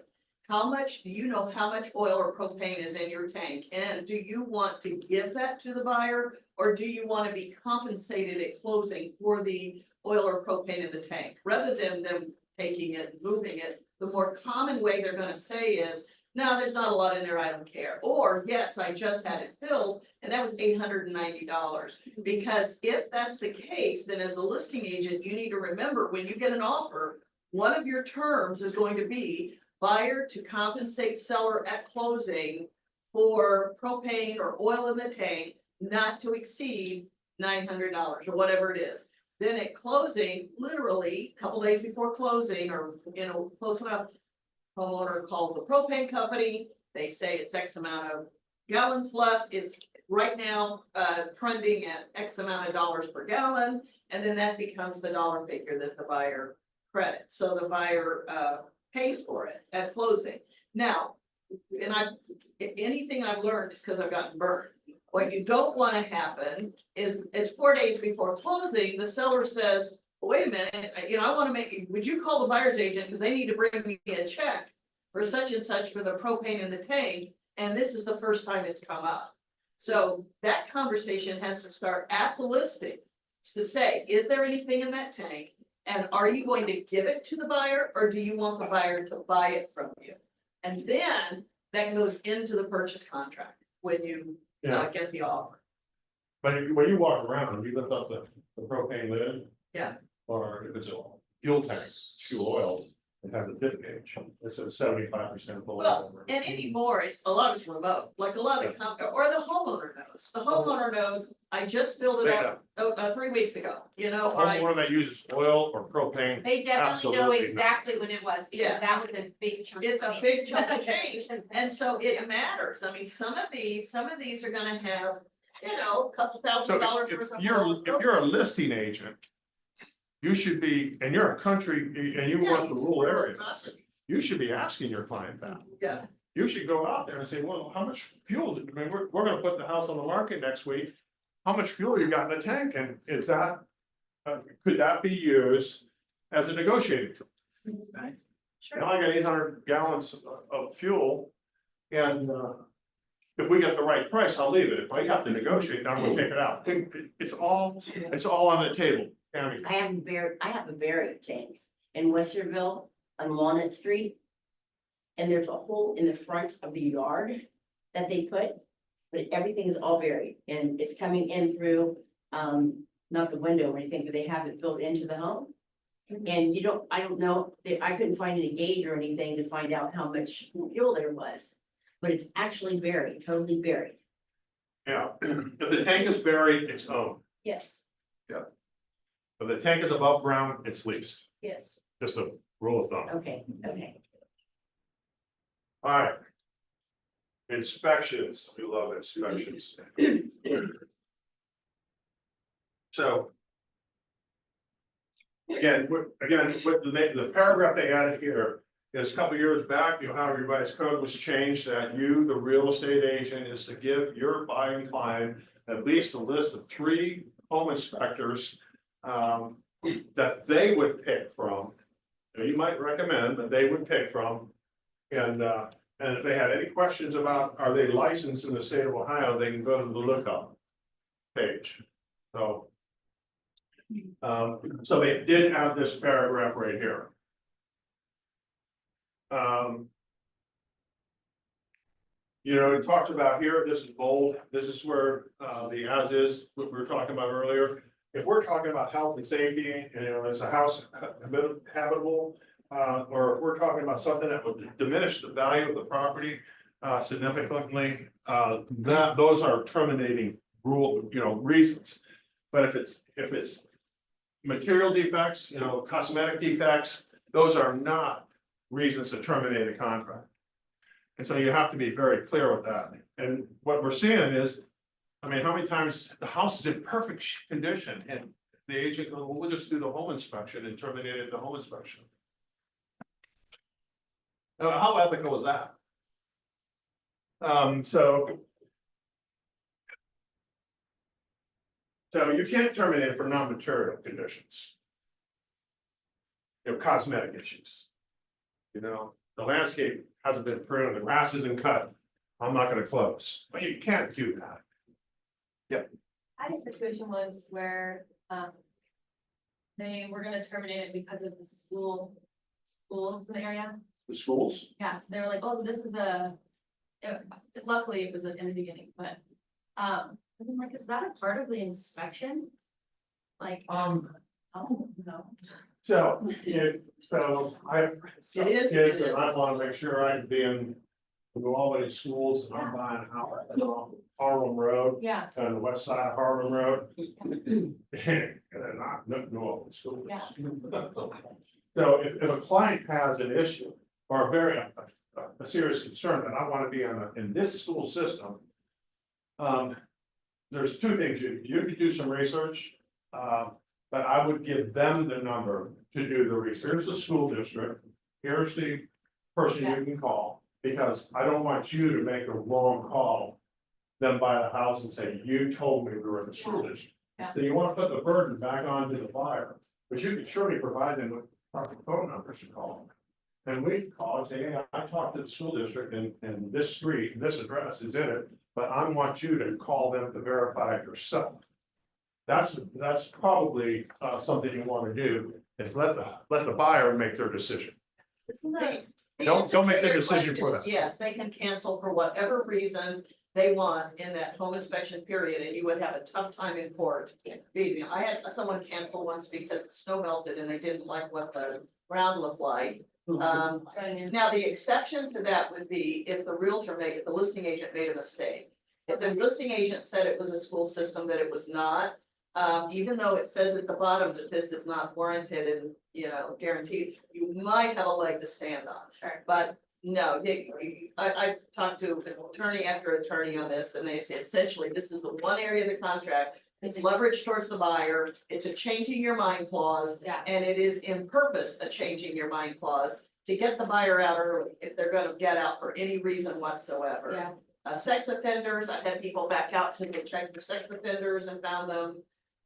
Do you know how much oil or propane is in your tank? And do you want to give that to the buyer? Or do you want to be compensated at closing for the oil or propane in the tank? Rather than them taking it, moving it, the more common way they're gonna say is, No, there's not a lot in there, I don't care. Or, yes, I just had it filled and that was $890. Because if that's the case, then as the listing agent, you need to remember when you get an offer, one of your terms is going to be buyer to compensate seller at closing for propane or oil in the tank not to exceed $900 or whatever it is. Then at closing, literally, a couple days before closing or, close enough, homeowner calls the propane company, they say it's X amount of gallons left, it's right now, trending at X amount of dollars per gallon, and then that becomes the dollar figure that the buyer credits, so the buyer, pays for it at closing. Now, and anything I've learned is because I've gotten burned. What you don't wanna happen is 4 days before closing, the seller says, wait a minute, I wanna would you call the buyer's agent, because they need to bring me a check for such and such for the propane in the tank, and this is the first time it's come up. So that conversation has to start at the listing, to say, is there anything in that tank? And are you going to give it to the buyer, or do you want the buyer to buy it from you? And then that goes into the purchase contract when you get the offer. But when you walk around, you lift up the propane lid. Yeah. Or if it's a fuel tank, fuel oil, it has a dip gauge, it says 75% below. Well, and anymore, it's a lot of it's remote, like a lot of the or the homeowner knows, the homeowner knows, I just filled it up 3 weeks ago, A homeowner that uses oil or propane, They definitely know Absolutely. exactly when it was, Yeah. because that was a big chunk. it's of a money. big chunk of change, and so it matters, I mean, some of these are gonna have, a couple so $1,000 if worth of. you're a listing agent. You should be, and you're a country, and you work in rural areas, you should be asking your client that. Yeah, You should go out there and say, well, how much fuel, we're gonna put the house on the market next week. How much fuel you got in the tank, and is that, could that be used as a negotiating tool? sure. Now I got 800 gallons of fuel, and, if we get the right price, I'll leave it. If I have to negotiate, then I'm gonna take it out. It's all on the table, Tammy. I have a buried tank in Westerville on Walnut Street. And there's a hole in the front of the yard that they put, but everything is all buried and it's coming in through, not the window or anything, but they have it built into the home. And I don't know, I couldn't find any gauge or anything to find out how much fuel there was. But it's actually buried, totally buried. Yeah, if the tank is buried, it's owned. Yes. If the tank is above ground, it's leased. Yes. Just a rule of thumb. Okay. All right. Inspections, we love inspections. So. Again, with the paragraph they added here is a couple years back, the Ohio Revised Code was changed that you, the real estate agent, is to give your buying client at least a list of 3 home inspectors that they would pick from. You might recommend that they would pick from, and if they had any questions about are they licensed in the state of Ohio, they can go to the lookup page. So they did add this paragraph right here. It talks about here, this is bold, this is where the as is, what we were talking about earlier. If we're talking about health and safety, is the house habitable? Or if we're talking about something that would diminish the value of the property significantly, those are terminating reasons. But if it's material defects, cosmetic defects, those are not reasons to terminate a contract. And so you have to be very clear with that. And what we're seeing is, how many times the house is in perfect condition and the agent goes, well, we'll just do the home inspection and terminate it the home inspection. Now, how ethical is that? So you can't terminate it for non-material conditions. Cosmetic issues. The landscape hasn't been pruned, the grass isn't cut. I'm not gonna close, but you can't do that. I had a situation once where, they were gonna terminate it because of the schools in the area. The schools? Yes, they were like, oh, this is luckily it was in the beginning, but, I'm like, is that a part of the inspection? Like, oh, no. So, I have It is, kids it and I is. wanna make sure I can be in the Albany schools and I'm buying a house on Harlem Road, Yeah, on the west side of Harlem Road. And they're not New Albany schools. Yeah. So if a client has an issue or a serious concern that I wanna be in this school system. There's two things, you could do some research, but I would give them the number to do the research. Here's the school district, here's the person you can call, because I don't want you to make a wrong call. Then buy the house and say, you told me we were in the school district. Yeah. So you wanna put the burden back onto the buyer, but you can surely provide them with proper phone numbers to call. And we call and say, hey, I talked to the school district and this street, and this address is in it, but I want you to call them to verify it yourself. That's probably something you wanna do, is let the buyer make their decision. Don't make the decision for them. Yes, they can cancel for whatever reason they want in that home inspection period, and you would have a tough time in court. I had someone cancel once because the snow melted and they didn't like what the ground looked like. Now, the exception to that would be if the listing agent made a mistake. If the listing agent said it was a school system that it was not, even though it says at the bottom that this is not warranted and, guaranteed, you might have a leg to stand on. Sure. But no, I've talked to attorney after attorney on this, and they say essentially, this is the one area of the contract. It's leverage towards the buyer, it's a changing your mind clause, Yeah. and it is in purpose a changing your mind clause to get the buyer out early if they're gonna get out for any reason whatsoever. Yeah. Sex offenders, I've had people back out because they checked for sex offenders and found them.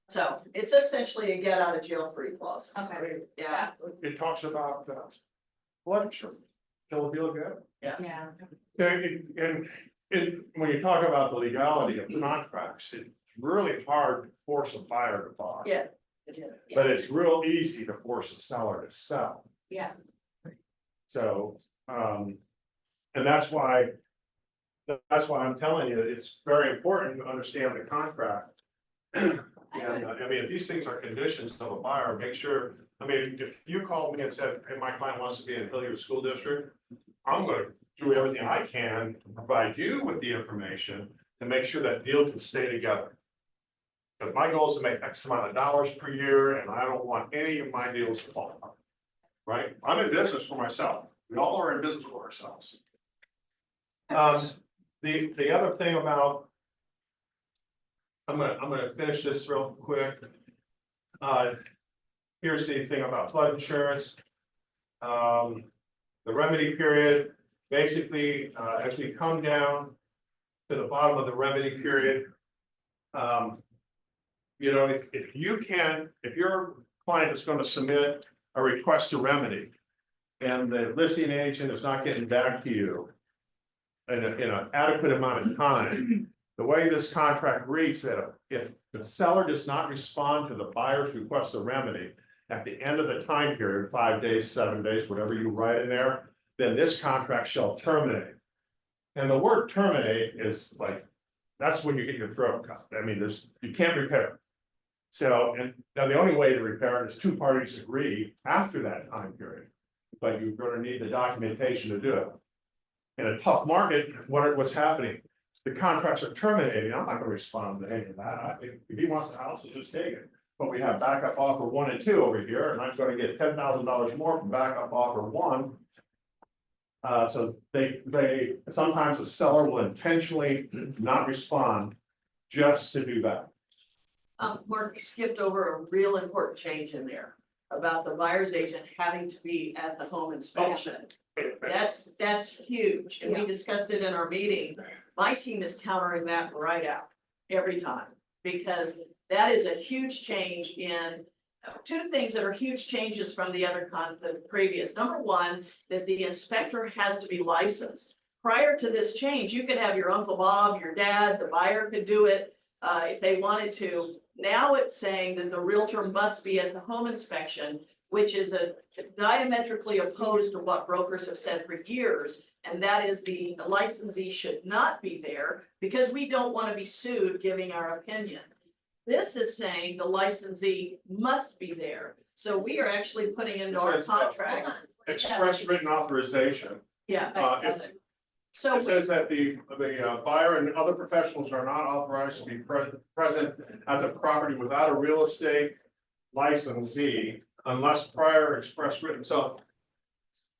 So it's essentially a get out of jail free clause. Okay. Yeah, It talks about flood insurance. Shall it feel good? Yeah. And when you talk about the legality of contracts, it's really hard to force a buyer to buy. yeah. It is. But it's real easy to force a seller to sell. Yeah. So, and that's why I'm telling you, it's very important to understand the contract. And, I mean, if these things are conditions of a buyer, make sure, I mean, if you called me and said, hey, my client wants to be in Hilliard School District, I'm gonna do everything I can to provide you with the information to make sure that deal can stay together. But my goal is to make X amount of dollars per year, and I don't want any of my deals to fall apart. Right? I'm in business for myself. We all are in business for ourselves. The other thing about. I'm gonna finish this real quick. Here's the thing about flood insurance. The remedy period, basically, as we come down to the bottom of the remedy period. If your client is gonna submit a request to remedy. And the listing agent is not getting back to you. In an adequate amount of time, the way this contract reads that if the seller does not respond to the buyer's request of remedy. At the end of the time period, 5 days, 7 days, whatever you write in there, then this contract shall terminate. And the word terminate is like, that's when you get your throat cut. I mean, you can't repair it. So, and now the only way to repair it is two parties agree after that time period. But you're gonna need the documentation to do it. In a tough market, what's happening? The contracts are terminating. I'm not gonna respond to any of that. If he wants the house, he'll just take it. But we have backup offer 1 and 2 over here, and I'm gonna get $10,000 more from backup offer 1. So they sometimes the seller will intentionally not respond just to do that. Mark, you skipped over a real important change in there about the buyer's agent having to be at the home inspection. That's huge, and we discussed it in our meeting. My team is countering that right out every time, because that is a huge change in two things that are huge changes from the previous. Number one, that the inspector has to be licensed. Prior to this change, you could have your Uncle Bob, your dad, the buyer could do it if they wanted to. Now it's saying that the realtor must be at the home inspection. which is a diametrically opposed to what brokers have said for years. And that is the licensee should not be there because we don't want to be sued giving our opinion. This is saying the licensee must be there. So we are actually putting into our It says, contracts, Express written authorization. yeah. So it says that the buyer and other professionals are not authorized to be present at the property without a real estate licensee unless prior express written, so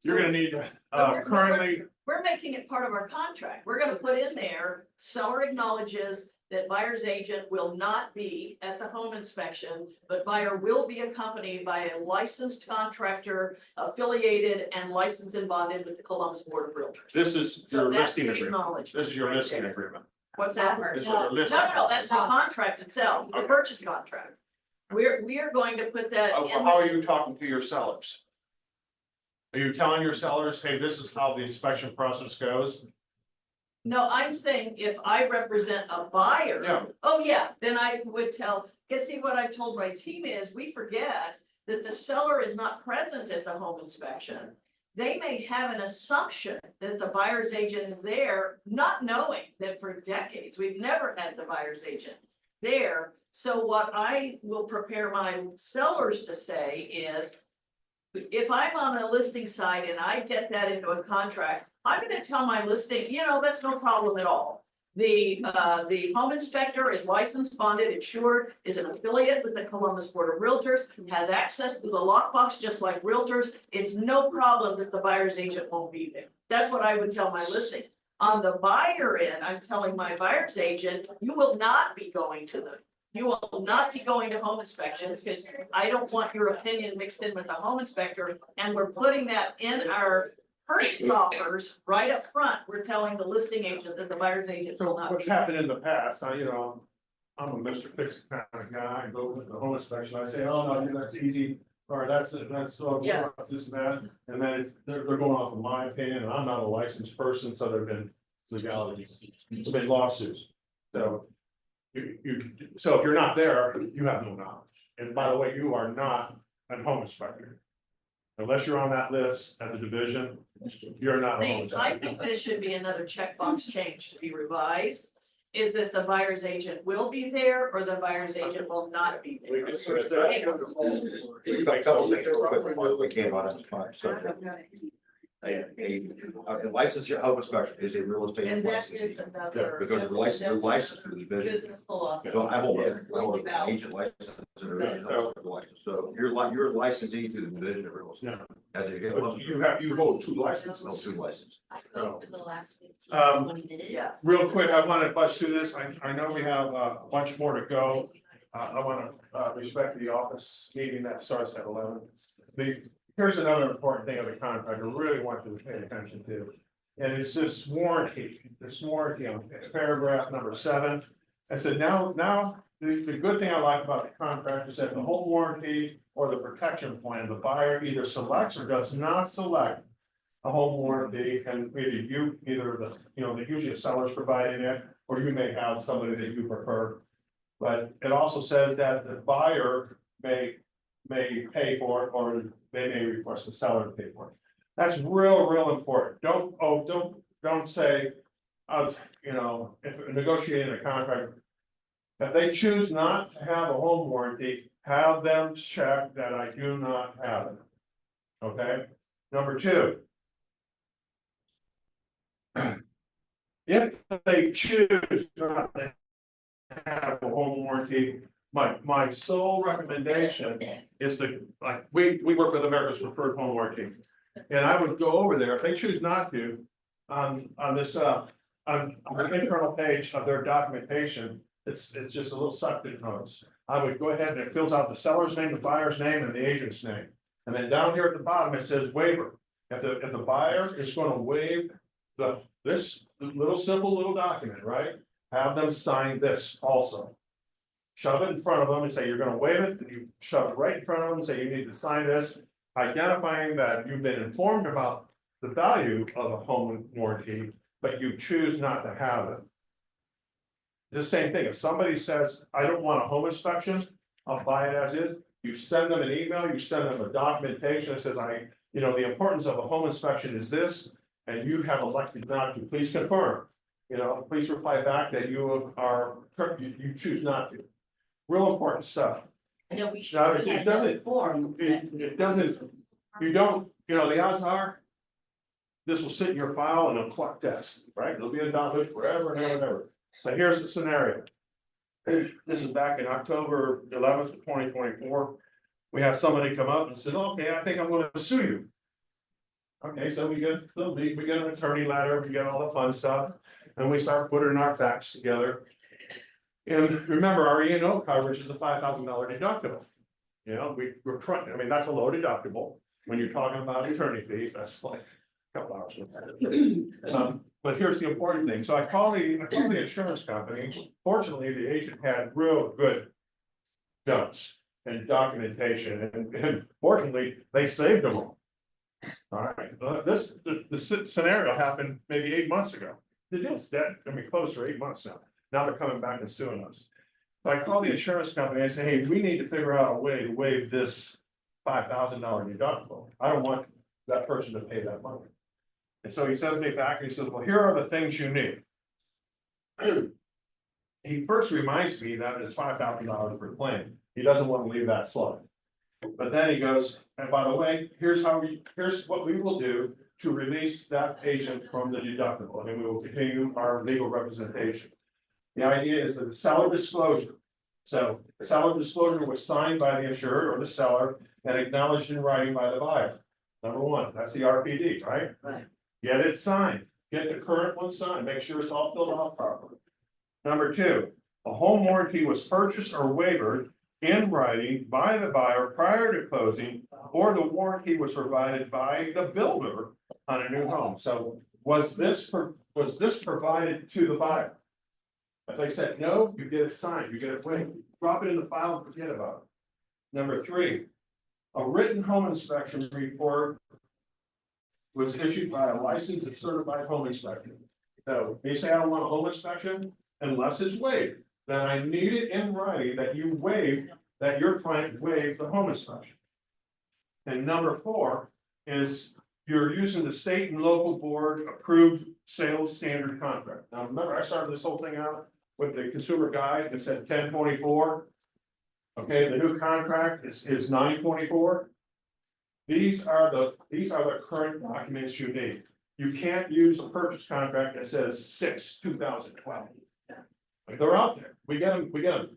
you're gonna need, currently, We're making it part of our contract. We're gonna put in there, seller acknowledges that buyer's agent will not be at the home inspection, but buyer will be accompanied by a licensed contractor affiliated and licensed and bonded with the Columbus Board of Realtors. this is So your that's listing the agreement. acknowledgement. This is your right listing there. agreement. What's that? This is No, your listing. no, that's the contract itself, the purchase contract. We are going to put that in. How are you talking to your sellers? Are you telling your sellers, hey, this is how the inspection process goes? No, I'm saying if I represent a buyer. Yeah. Oh, yeah, then I would tell, because see, what I've told my team is, we forget that the seller is not present at the home inspection. They may have an assumption that the buyer's agent is there, not knowing that for decades, we've never had the buyer's agent there. So what I will prepare my sellers to say is, if I'm on a listing site and I get that into a contract, I'm gonna tell my listing, that's no problem at all. The home inspector is licensed, bonded, insured, is an affiliate with the Columbus Board of Realtors, has access to the lockbox just like realtors. It's no problem that the buyer's agent won't be there. That's what I would tell my listing. On the buyer end, I'm telling my buyer's agent, you will not be going to home inspections because I don't want your opinion mixed in with the home inspector. And we're putting that in our purchase offers right up front. We're telling the listing agent that the buyer's agent So will not what's be. happened in the past, I'm a Mr. Fix kind of guy, I go with the home inspection, I say, oh, no, that's easy. Or that's so, Yes. this and that, and then they're going off of my opinion, and I'm not a licensed person, so there've been legalities, there've been lawsuits. So so if you're not there, you have no knowledge, and by the way, you are not a home inspector. Unless you're on that list at the division, you're not a home I inspector. think this should be another checkbox change to be revised. Is that the buyer's agent will be there or the buyer's agent will not be there? A couple things real quick before we came on this subject. A licensed home inspection is a real estate And that licensee. is another. Because they're licensed for the division. Business philosophy. So I'm an agent license. So you're licensee to the division of real estate. As a. You hold two licenses. No, two licenses. I go for the last 20 minutes. Yes. Real quick, I want to bust through this. I know we have a bunch more to go. I want to respect the office meeting that starts at 11. Here's another important thing of the contract I really want you to pay attention to. And it's this warranty on paragraph number 7. I said, now, the good thing I like about the contract is that the home warranty or the protection plan, the buyer either selects or does not select a home warranty, and either the usually seller's providing it, or you may have somebody that you prefer. But it also says that the buyer may pay for it, or they may request the seller to pay for it. That's real important. Don't say, if negotiating a contract, if they choose not to have a home warranty, have them check that I do not have it. Okay, number 2. If they choose not to have a home warranty, my sole recommendation is to, like, we work with America's Preferred Home Warranty. And I would go over there, if they choose not to, on this, on the internal page of their documentation, it's just a little subject notice. I would go ahead and it fills out the seller's name, the buyer's name, and the agent's name. And then down here at the bottom, it says waiver. If the buyer is gonna waive this simple little document, right? Have them sign this also. Shove it in front of them and say, you're gonna waive it, and you shove it right in front of them and say, you need to sign this, identifying that you've been informed about the value of a home warranty, but you choose not to have it. The same thing, if somebody says, I don't want a home inspection, I'll buy it as is, You send them an email, you send them a documentation that says, the importance of a home inspection is this, and you have elected not to, please confirm. Please reply back that you choose not to. Real important stuff. I know we Now, should it have doesn't- that form. It doesn't, you don't, the odds are. This will sit in your file and it'll collect dust, right? It'll be a document forever and ever and ever. So here's the scenario. This is back in October 11th, 2024. We had somebody come up and said, okay, I think I'm gonna sue you. Okay, so we get an attorney letter, we get all the fun stuff, and we start putting our facts together. And remember, our E&O coverage is a $5,000 deductible. We're trying, that's a low deductible. When you're talking about attorney fees, that's like a couple hours. But here's the important thing. So I call the insurance company. Fortunately, the agent had real good notes and documentation, and fortunately, they saved them all. All right, the scenario happened maybe 8 months ago. The deal's dead. Close for 8 months now. Now they're coming back and suing us. So I call the insurance company and say, hey, we need to figure out a way to waive this $5,000 deductible. I don't want that person to pay that money. And so he sends me back and he says, well, here are the things you need. He first reminds me that it's $5,000 per claim. He doesn't want to leave that slide. But then he goes, and by the way, here's what we will do to release that agent from the deductible, and we will continue our legal representation. The idea is that the seller disclosure. So the seller disclosure was signed by the insured or the seller and acknowledged in writing by the buyer. Number one, that's the RPD, right? Right. Get it signed, get the current one signed, make sure it's all filled out properly. Number two, a home warranty was purchased or waived in writing by the buyer prior to closing, or the warranty was provided by the builder on a new home. So was this provided to the buyer? If they said no, you get it signed, you get it waived, drop it in the file and forget about it. Number three, a written home inspection report was issued by a licensed and certified home inspector. So you say I don't want a home inspection unless it's waived, then I need it in writing that you waive, that your client waives the home inspection. And number four is you're using the state and local board approved sales standard contract. Now, remember, I started this whole thing out with the consumer guide that said 1024. Okay, the new contract is 924. These are the current documents you need. You can't use a purchase contract that says 6/2012. They're out there. We get them.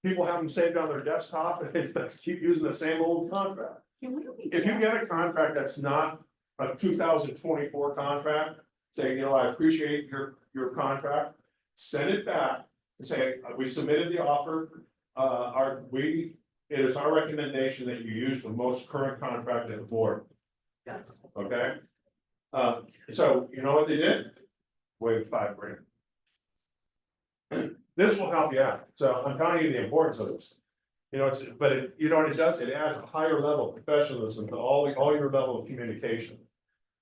People have them saved on their desktop and they keep using the same old contract. If you get a contract that's not a 2024 contract, saying, I appreciate your contract, send it back and say, we submitted the offer. It is our recommendation that you use the most current contract at the board. Okay? So you know what they did? Waive $5,000. This will help you out. So I'm telling you the importance of this. You know what it does? It adds a higher level of professionalism to all your level of communication.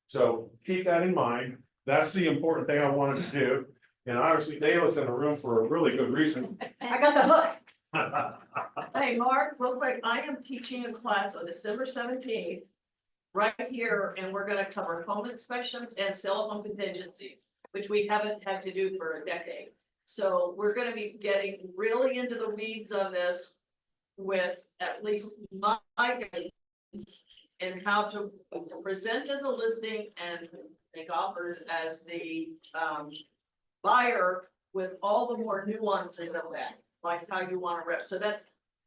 So keep that in mind. That's the important thing I wanted to do. And obviously Dala's in the room for a really good reason. I got the hook. Hey, Mark, real quick, I am teaching a class on December 17th. Right here, and we're gonna cover home inspections and sale of home contingencies, which we haven't had to do for a decade. So we're gonna be getting really into the weeds on this with at least my guidance and how to present as a listing and make offers as the buyer with all the more nuances of that, like how you want to rep. So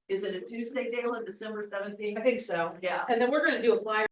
is it a Tuesday, Dale, December 17th? I think so. Yeah. And then we're gonna do a flyer